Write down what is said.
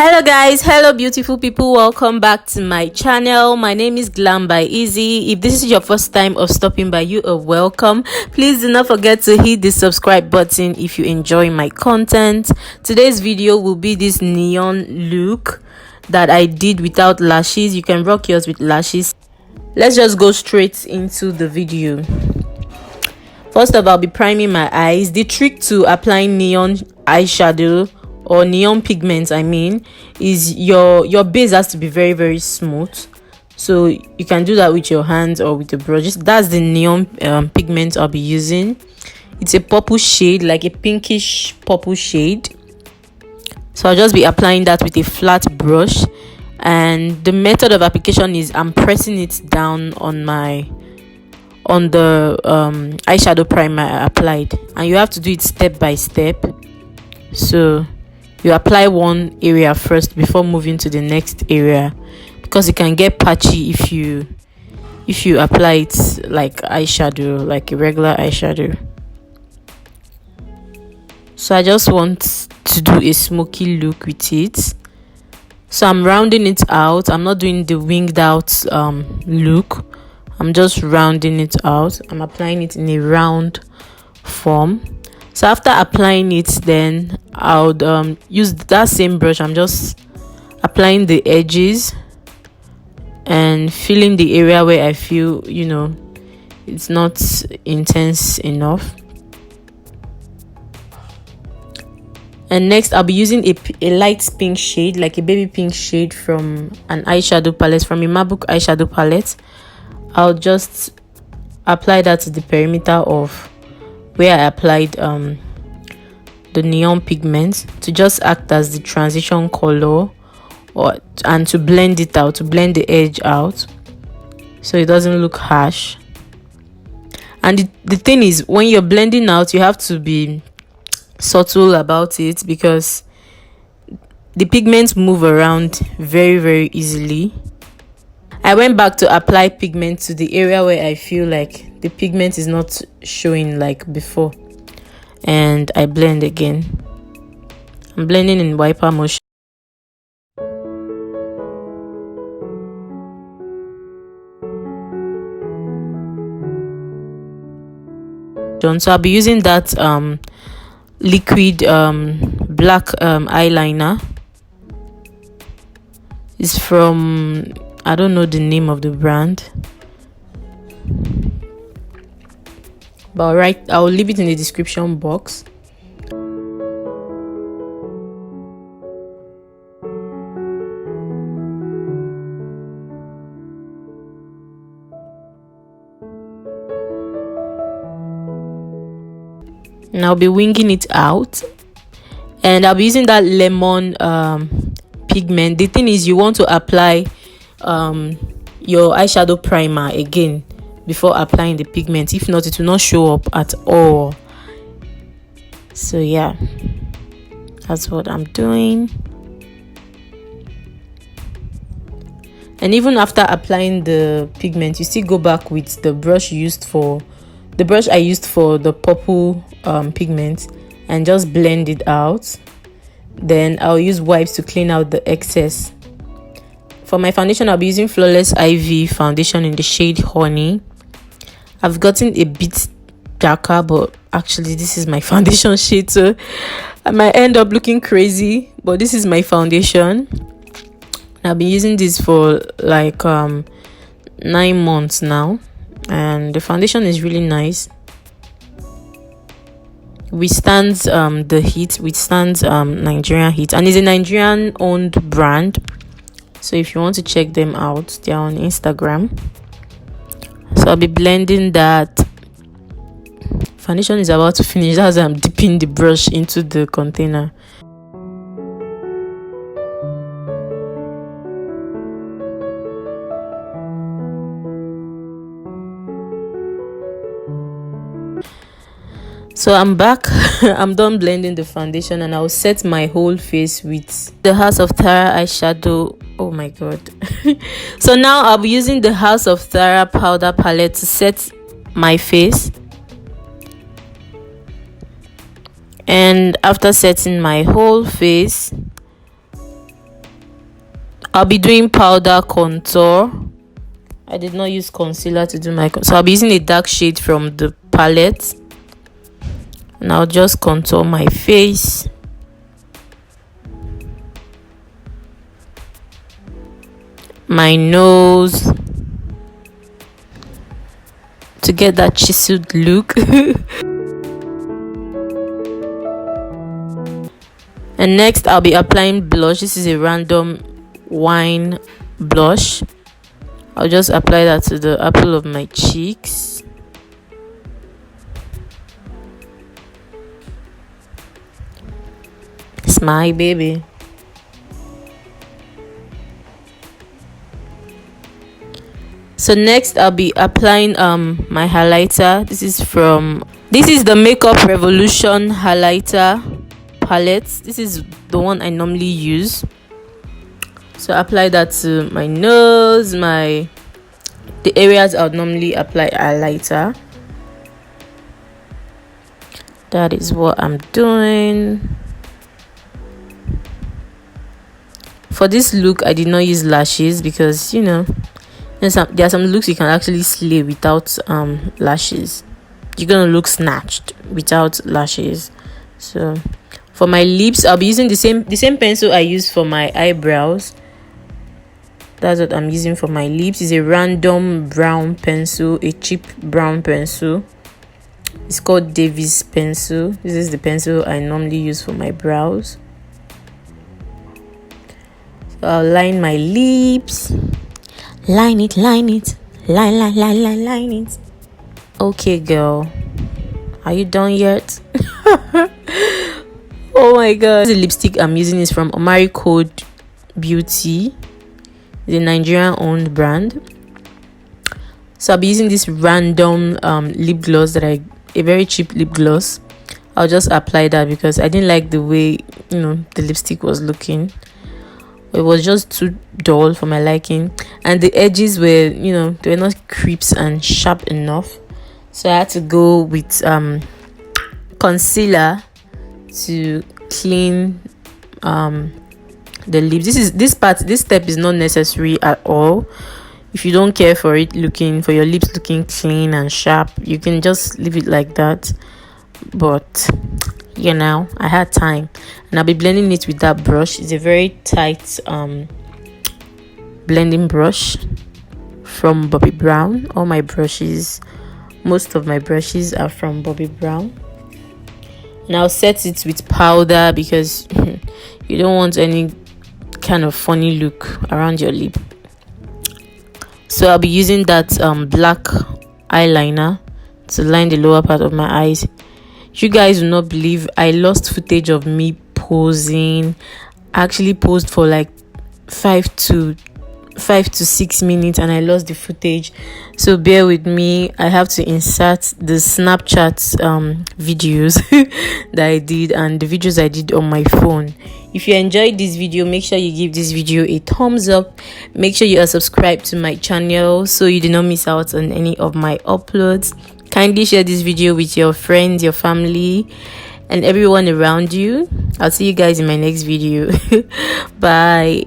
Hello guys, hello beautiful people, welcome back to my channel. My name is Glambyizie. If this is your first time of stopping by, you are welcome. Please do not forget to hit the subscribe button if you enjoy my content. Today's video will be this neon look that I did without lashes. You can rock yours with lashes. Let's just go straight into the video. First of all, I'll be priming my eyes. The trick to applying neon eyeshadow or neon pigments, is your base has to be very smooth. So you can do that with your hands or with a brush. That's the neon pigment I'll be using. It's a purple shade, like a pinkish purple shade. So I'll just be applying that with a flat brush, and the method of application is I'm pressing it down on the eyeshadow primer I applied, and you have to do it step by step. So you apply one area first before moving to the next area, because it can get patchy if you apply it like eyeshadow, like a regular eyeshadow. So I just want to do a smoky look with it, so I'm rounding it out. I'm not doing the winged out look. I'm just rounding it out. I'm applying it in a round form. So after applying it, then I'll use that same brush. I'm just applying the edges and filling the area where I feel it's not intense enough. And next I'll be using a light pink shade, like a baby pink shade, from an eyeshadow palette, from a MacBook eyeshadow palette. I'll just apply that to the perimeter of where I applied the neon pigments, to just act as the transition color, and to blend it out, to blend the edge out so it doesn't look harsh. And the thing is, when you're blending out, you have to be subtle about it, because the pigments move around very easily. I went back to apply pigment to the area where I feel like the pigment is not showing like before, and I blend again. I'm blending in wiper motion. So I'll be using that liquid black eyeliner. It's from, I don't know the name of the brand, but I'll leave it in the description box. And I'll be winging it out, and I'll be using that lemon pigment. The thing is, you want to apply your eyeshadow primer again before applying the pigment. If not, it will not show up at all. So yeah, that's what I'm doing. And even after applying the pigment, you still go back with the brush I used for the purple pigment, and just blend it out. Then I'll use wipes to clean out the excess. For my foundation, I'll be using Flawless IV foundation in the shade Honey. I've gotten a bit darker, but actually this is my foundation shade, so I might end up looking crazy, but this is my foundation. I've been using this for like 9 months now, and the foundation is really nice. Withstands the heat, withstands Nigerian heat, and is a Nigerian owned brand. So if you want to check them out, they're on Instagram. So I'll be blending that. Foundation is about to finish. That's why I'm dipping the brush into the container. So I'm back. I'm done blending the foundation, and I'll set my whole face with the House of Tara eyeshadow. Oh my god. So now I'll be using the House of Tara powder palette to set my face. And after setting my whole face, I'll be doing powder contour. I did not use concealer to do my contour, so I'll be using a dark shade from the palette, and I'll just contour my face. My nose to get that chiseled look. And next I'll be applying blush. This is a random wine blush. I'll just apply that to the apple of my cheeks. It's my baby. So next I'll be applying my highlighter. This is the Makeup Revolution highlighter palette. This is the one I normally use. So apply that to my nose, the areas I would normally apply highlighter. That is what I'm doing. For this look, I did not use lashes because, you know, there are some looks you can actually slay without lashes. You're gonna look snatched without lashes. So for my lips, I'll be using the same pencil I use for my eyebrows. That's what I'm using for my lips. It's a random brown pencil, a cheap brown pencil. It's called Davis pencil. This is the pencil I normally use for my brows. So I'll line my lips. Line it. Line it. Okay, girl. Are you done yet? Oh my god. The lipstick I'm using is from Omaricode Beauty, the Nigerian owned brand. So I'll be using this random lip gloss a very cheap lip gloss. I'll just apply that because I didn't like the way, you know, the lipstick was looking. It was just too dull for my liking, and the edges were, you know, they were not crisp and sharp enough. So I had to go with concealer to clean the lips. This step is not necessary at all. If you don't care for your lips looking clean and sharp, you can just leave it like that. But you know, I had time, and I'll be blending it with that brush. It's a very tight blending brush from Bobbi Brown. Most of my brushes are from Bobbi Brown. And I'll set it with powder because you don't want any kind of funny look around your lip. So I'll be using that black eyeliner to line the lower part of my eyes. You guys will not believe I lost footage of me posing. I actually posed for like 5 to 6 minutes and I lost the footage, so bear with me. I have to insert the Snapchat videos that I did and the videos I did on my phone. If you enjoyed this video, make sure you give this video a thumbs up. Make sure you are subscribed to my channel so you do not miss out on any of my uploads. Kindly share this video with your friends, your family, and everyone around you. I'll see you guys in my next video. Bye.